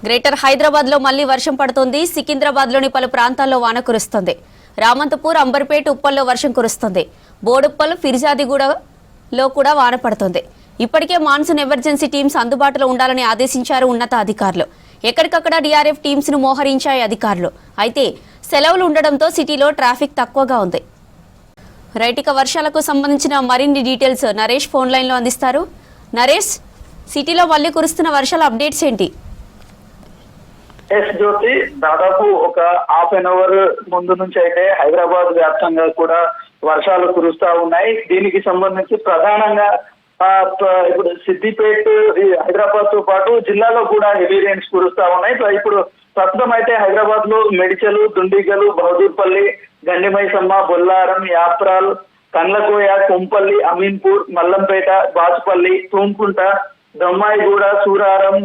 Greater Hyderabad లో మళ్లీ వర్షం పడుతోంది. సికింద్రాబాద్ లోని పలు ప్రాంతాల్లో వాన కురుస్తుంది. రామంతపూర్, అంబర్పేట్, ఉప్పల్లో వర్షం కురుస్తుంది. బోడుప్పల్, ఫిర్జాదిగూడలో కూడా వాన పడుతోంది. ఇప్పటికే మాన్సూన్ ఎమర్జెన్సీ టీమ్స్ అందుబాటులో ఉండాలని ఆదేశించారు ఉన్నతాధికారులు. ఎక్కడికక్కడ డీఆర్ఎఫ్ టీమ్స్ ను మోహరించాయి అధికారులు. అయితే సెలవులు ఉండడంతో సిటీలో ట్రాఫిక్ తక్కువగా ఉంది. రైటిక వర్షాలకు సంబంధించిన మరిన్ని డీటెయిల్స్ నరేష్ ఫోన్ లైన్ లో అందిస్తారు. నరేష్, సిటీలో మళ్లీ కురుస్తున్న వర్షాల అప్డేట్స్ ఏంటి? ఎస్ జ్యోతి, దాదాపు ఒక హాఫ్ అన్ అవర్ ముందు నుంచి అయితే హైదరాబాద్ వ్యాప్తంగా కూడా వర్షాలు కురుస్తా ఉన్నాయి. దీనికి సంబంధించి ప్రధానంగా ఇప్పుడు సిద్దిపేట, హైదరాబాద్ తో పాటు జిల్లాలో కూడా హెవీ రెయిన్స్ కురుస్తా ఉన్నాయి. ఇప్పుడు ప్రస్తుతం అయితే హైదరాబాద్ లో మెడిచలు, దుండిగలు, బహదూర్పల్లి, గండిమైసమ్మ, బొల్లారం, యాప్రాల్, కండ్లకోయ, కొంపల్లి, అమీన్పూర్, మల్లంపేట, బాచుపల్లి, తూంకుంట, దమ్మాయిగూడ, సూరారం,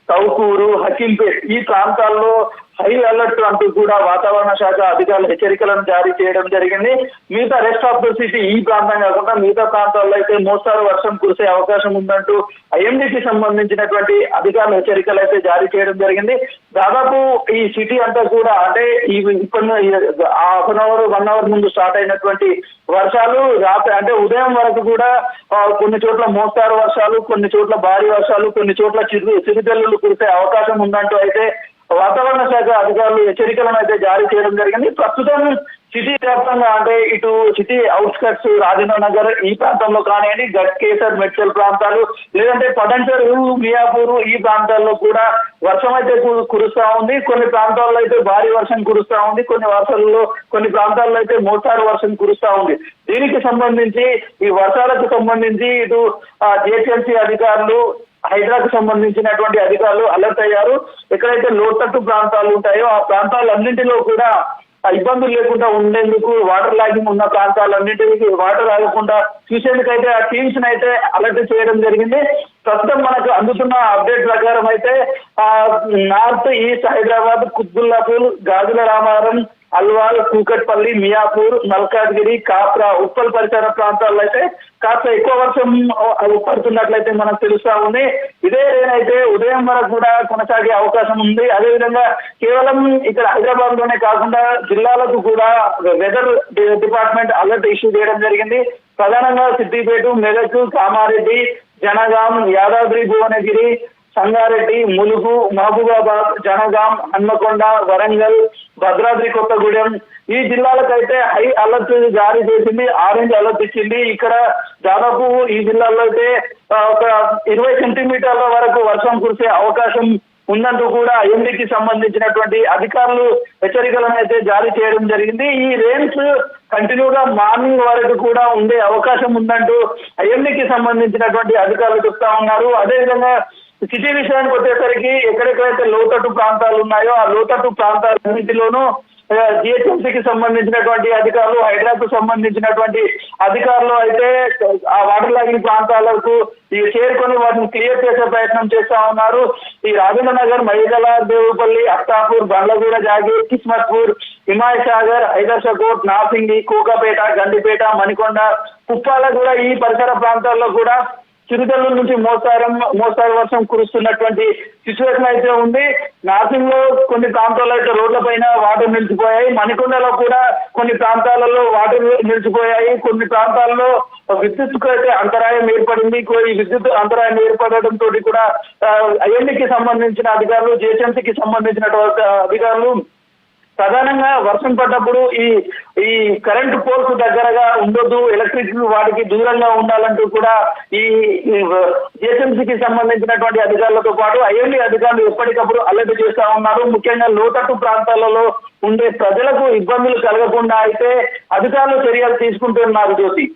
తౌకూరు, హకీంపేట్ ఈ ప్రాంతాల్లో హై అలర్ట్ అంటూ కూడా వాతావరణ శాఖ అధికారులు హెచ్చరికలను జారీ చేయడం జరిగింది. మిగతా రెస్ట్ ఆఫ్ ద సిటీ ఈ ప్రాంతం కాకుండా మిగతా ప్రాంతాల్లో అయితే మోస్తారు వర్షం కురిసే అవకాశం ఉందంటూ ఐఎండీకి సంబంధించినటువంటి అధికారులు హెచ్చరికలు అయితే జారీ చేయడం జరిగింది. దాదాపు ఈ సిటీ అంతా కూడా అంటే ఇప్పటి హాఫ్ అన్ అవర్ 1 అవర్ ముందు స్టార్ట్ అయినటువంటి వర్షాలు అంటే ఉదయం వరకు కూడా కొన్ని చోట్ల మోస్తారు వర్షాలు, కొన్ని చోట్ల భారీ వర్షాలు, కొన్ని చోట్ల చిరుజల్లులు కురిసే అవకాశం ఉందంటూ అయితే వాతావరణ శాఖ అధికారులు హెచ్చరికలను అయితే జారీ చేయడం జరిగింది. ప్రస్తుతం సిటీ వ్యాప్తంగా అంటే ఇటు సిటీ అవుట్స్కట్స్, రాజేంద్ర నగర్ ఈ ప్రాంతంలో కానివ్వండి, గట్కేసర్, మెడ్చల్ ప్రాంతాలు, లేదంటే పటంచెరు, మియాపూర్ ఈ ప్రాంతాల్లో కూడా వర్షం అయితే కురుస్తా ఉంది. కొన్ని ప్రాంతాల్లో అయితే భారీ వర్షం కురుస్తా ఉంది. కొన్ని ప్రాంతాల్లో అయితే మోస్తారు వర్షం కురుస్తా ఉంది. దీనికి సంబంధించి ఈ వర్షాలకు సంబంధించి ఇటు జిహెచ్ఎంసీ అధికారులు, హైదరాకు సంబంధించినటువంటి అధికారులు అలర్ట్ అయ్యారు. ఎక్కడైతే లోతట్టు ప్రాంతాలు ఉంటాయో ఆ ప్రాంతాలన్నింటిలో కూడా ఇబ్బందులు లేకుండా ఉండేందుకు వాటర్ లాగింగ్ ఉన్న ప్రాంతాలన్నింటికి వాటర్ ఆగకుండా చూసేందుకైతే ఆ టీమ్స్ అయితే అలర్ట్ చేయడం జరిగింది. ప్రస్తుతం మనకు అందుతున్న అప్డేట్ ప్రకారం అయితే నార్త్ ఈస్ట్ హైదరాబాద్, కుత్బుల్లాపూర్, గాజుల రామారం, అల్వాల్, కూకట్పల్లి, మియాపూర్, మల్కాజ్గిరి, కాప్రా, ఉప్పల్ పరిసర ప్రాంతాల్లో అయితే కాస్త ఎక్కువ వర్షం పడుతున్నట్లయితే మనకు తెలుస్తా ఉంది. ఇదే అయితే ఉదయం వరకు కూడా కొనసాగే అవకాశం ఉంది. అదేవిధంగా కేవలం ఇక్కడ హైదరాబాద్ లోనే కాకుండా జిల్లాలకు కూడా వెదర్ డిపార్ట్మెంట్ అలర్ట్ ఇష్యూ చేయడం జరిగింది. ప్రధానంగా సిద్దిపేట, మెదక్, కామారెడ్డి, జనగాం, యాదాద్రి భువనగిరి, సంగారెడ్డి, ములుగు, మహబూబాబాద్, జనగాం, హన్మకొండ, వరంగల్, భద్రాద్రి కొత్తగూడెం ఈ జిల్లాలకైతే హై అలర్ట్ జారీ చేసింది, ఆరెంజ్ అలర్ట్ ఇచ్చింది. ఇక్కడ దాదాపు ఈ జిల్లాల్లో అయితే ఒక 20 సెంటీమీటర్ల వరకు వర్షం కురిసే అవకాశం ఉందంటూ కూడా ఐఎండీకి సంబంధించినటువంటి అధికారులు హెచ్చరికలను అయితే జారీ చేయడం జరిగింది. ఈ రెయిన్స్ కంటిన్యూగా మార్నింగ్ వరకు కూడా ఉండే అవకాశం ఉందంటూ ఐఎండీకి సంబంధించినటువంటి అధికారులు చెప్తా ఉన్నారు. అదేవిధంగా సిటీ విషయానికి వచ్చేసరికి ఎక్కడెక్కడైతే లోతట్టు ప్రాంతాలు ఉన్నాయో ఆ లోతట్టు ప్రాంతాలన్నింటిలోనూ జిహెచ్ఎంసీకి సంబంధించినటువంటి అధికారులు, హైదరాబాద్ కు సంబంధించినటువంటి అధికారులు అయితే ఆ వాటర్ లాగింగ్ ప్రాంతాలకు చేరుకొని వాటిని క్లియర్ చేసే ప్రయత్నం చేస్తా ఉన్నారు. ఈ రాజేంద్ర నగర్, మైగల, దేవుపల్లి, అత్తాపూర్, బండ్లగూడ, జాగీర్, కిస్మత్పూర్, హిమాయత్ సాగర్, హైదర్షకోట్, నార్సింగి, కూకపేట, గండిపేట, మణికొండ, కుప్పాల కూడా ఈ పరిసర ప్రాంతాల్లో కూడా చిరుజల్లు నుంచి మోస్తారు వర్షం కురుస్తున్నటువంటి సిచ్యువేషన్ అయితే ఉంది. నార్సింగ్ లో కొన్ని ప్రాంతాల్లో అయితే రోడ్లపైన వాటర్ నిలిచిపోయాయి. మణికొండలో కూడా కొన్ని ప్రాంతాలలో వాటర్ నిలిచిపోయాయి. కొన్ని ప్రాంతాల్లో విద్యుత్కు అయితే అంతరాయం ఏర్పడింది. ఈ విద్యుత్ అంతరాయం ఏర్పడడంతో కూడా ఐఎండీకి సంబంధించిన అధికారులు, జిహెచ్ఎంసీకి సంబంధించినటువంటి అధికారులు ప్రధానంగా వర్షం పడ్డప్పుడు ఈ కరెంట్ పోల్స్ దగ్గరగా ఉండొద్దు, ఎలక్ట్రిక్ వాటికి దూరంగా ఉండాలంటూ కూడా ఈ జిహెచ్ఎంసీకి సంబంధించినటువంటి అధికారులతో పాటు ఐఎండీ అధికారులు ఎప్పటికప్పుడు అలర్ట్ చేస్తా ఉన్నారు. ముఖ్యంగా లోతట్టు ప్రాంతాలలో ఉండే ప్రజలకు ఇబ్బందులు కలగకుండా అయితే అధికారులు చర్యలు తీసుకుంటున్నారు. జ్యోతి.